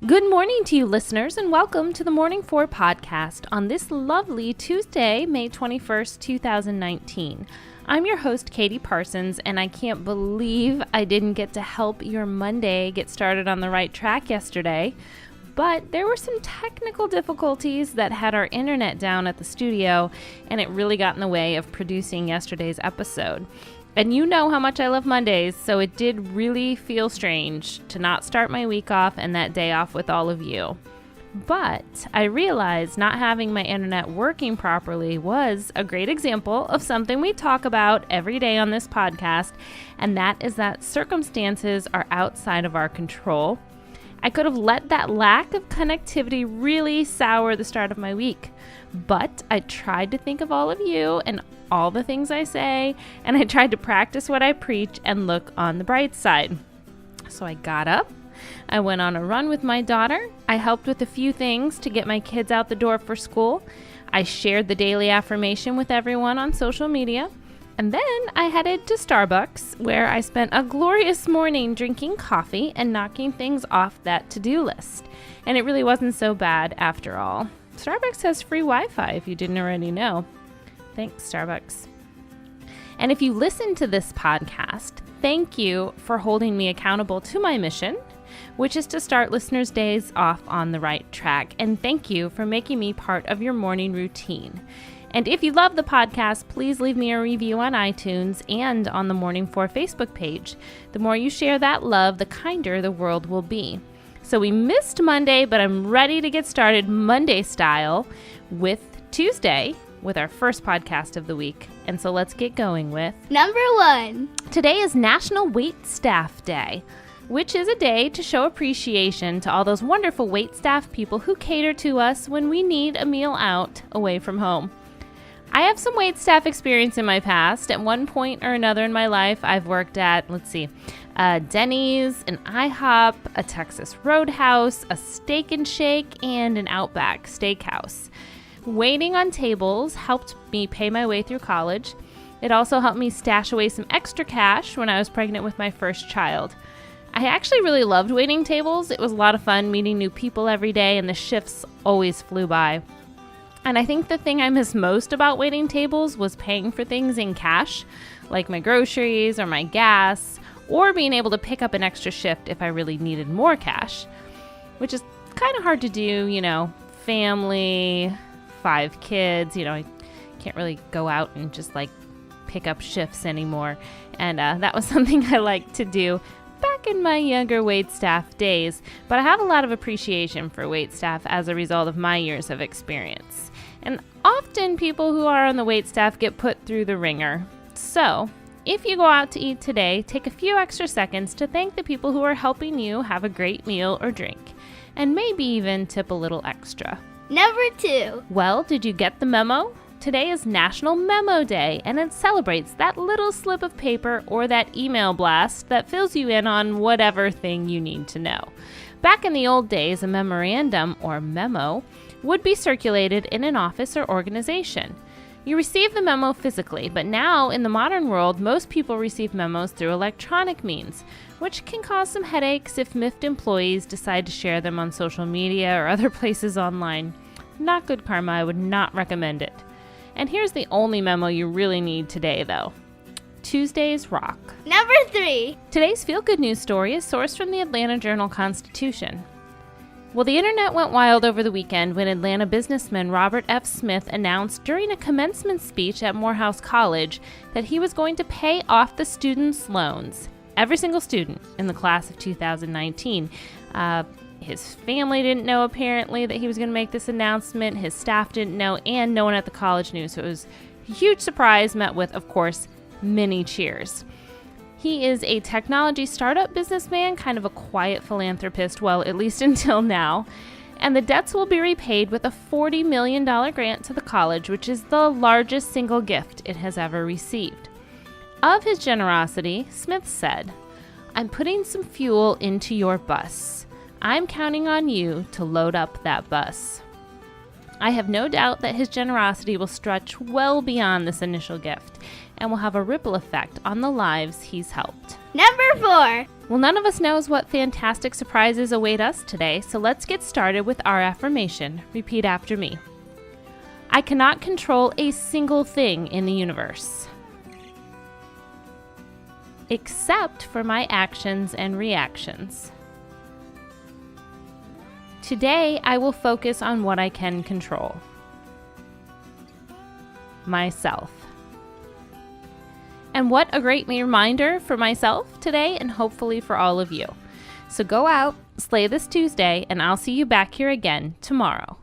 Good morning to you listeners, and welcome to the Morning 4 podcast on this lovely Tuesday, May 21st, 2019. I'm your host, Katie Parsons, and I can't believe I didn't get to help your Monday get started on the right track yesterday. But there were some technical difficulties that had our internet down at the studio, and it really got in the way of producing yesterday's episode. And you know how much I love Mondays, so it did really feel strange to not start my week off and that day off with all of you. But I realized not having my internet working properly was a great example of something we talk about every day on this podcast, and that is that circumstances are outside of our control. I could have let that lack of connectivity really sour the start of my week, but I tried to think of all of you and all the things I say, and I tried to practice what I preach and look on the bright side. So I got up, I went on a run with my daughter, I helped with a few things to get my kids out the door for school, I shared the daily affirmation with everyone on social media, and then I headed to Starbucks, where I spent a glorious morning drinking coffee and knocking things off that to-do list. And it really wasn't so bad after all. Starbucks has free Wi-Fi if you didn't already know. Thanks, Starbucks. And if you listen to this podcast, thank you for holding me accountable to my mission, which is to start listeners' days off on the right track. And thank you for making me part of your morning routine. And if you love the podcast, please leave me a review on iTunes and on the Morning 4 Facebook page. The more you share that love, the kinder the world will be. So we missed Monday, but I'm ready to get started Monday style with Tuesday, with our first podcast of the week. And so let's get going with Number 1. Today is National Waitstaff Day, which is a day to show appreciation to all those wonderful waitstaff people who cater to us when we need a meal out away from home. I have some waitstaff experience in my past. At one point or another in my life, I've worked at, Denny's, an IHOP, a Texas Roadhouse, a Steak and Shake, and an Outback Steakhouse. Waiting on tables helped me pay my way through college. It also helped me stash away some extra cash when I was pregnant with my first child. I actually really loved waiting tables. It was a lot of fun meeting new people every day, and the shifts always flew by. And I think the thing I miss most about waiting tables was paying for things in cash, like my groceries or my gas, or being able to pick up an extra shift if I really needed more cash, which is kind of hard to do, family, 5 kids, I can't really go out and just pick up shifts anymore. And that was something I liked to do back in my younger waitstaff days, but I have a lot of appreciation for waitstaff as a result of my years of experience. And often people who are on the waitstaff get put through the ringer. So if you go out to eat today, take a few extra seconds to thank the people who are helping you have a great meal or drink, and maybe even tip a little extra. Number 2. Well, did you get the memo? Today is National Memo Day, and it celebrates that little slip of paper or that email blast that fills you in on whatever thing you need to know. Back in the old days, a memorandum, or memo, would be circulated in an office or organization. You receive the memo physically, but now in the modern world, most people receive memos through electronic means, which can cause some headaches if miffed employees decide to share them on social media or other places online. Not good karma. I would not recommend it. And here's the only memo you really need today, though. Tuesdays rock. Number 3. Today's feel-good news story is sourced from the Atlanta Journal-Constitution. Well, the internet went wild over the weekend when Atlanta businessman Robert F. Smith announced during a commencement speech at Morehouse College that he was going to pay off the students' loans, every single student in the class of 2019. His family didn't know, apparently, that he was going to make this announcement. His staff didn't know, and no one at the college knew. So it was a huge surprise met with, of course, many cheers. He is a technology startup businessman, kind of a quiet philanthropist, well, at least until now. And the debts will be repaid with a $40 million grant to the college, which is the largest single gift it has ever received. Of his generosity, Smith said, "I'm putting some fuel into your bus. I'm counting on you to load up that bus." I have no doubt that his generosity will stretch well beyond this initial gift and will have a ripple effect on the lives he's helped. Number 4. Well, none of us knows what fantastic surprises await us today, so let's get started with our affirmation. Repeat after me. I cannot control a single thing in the universe, except for my actions and reactions. Today, I will focus on what I can control. Myself. And what a great reminder for myself today and hopefully for all of you. So go out, slay this Tuesday, and I'll see you back here again tomorrow.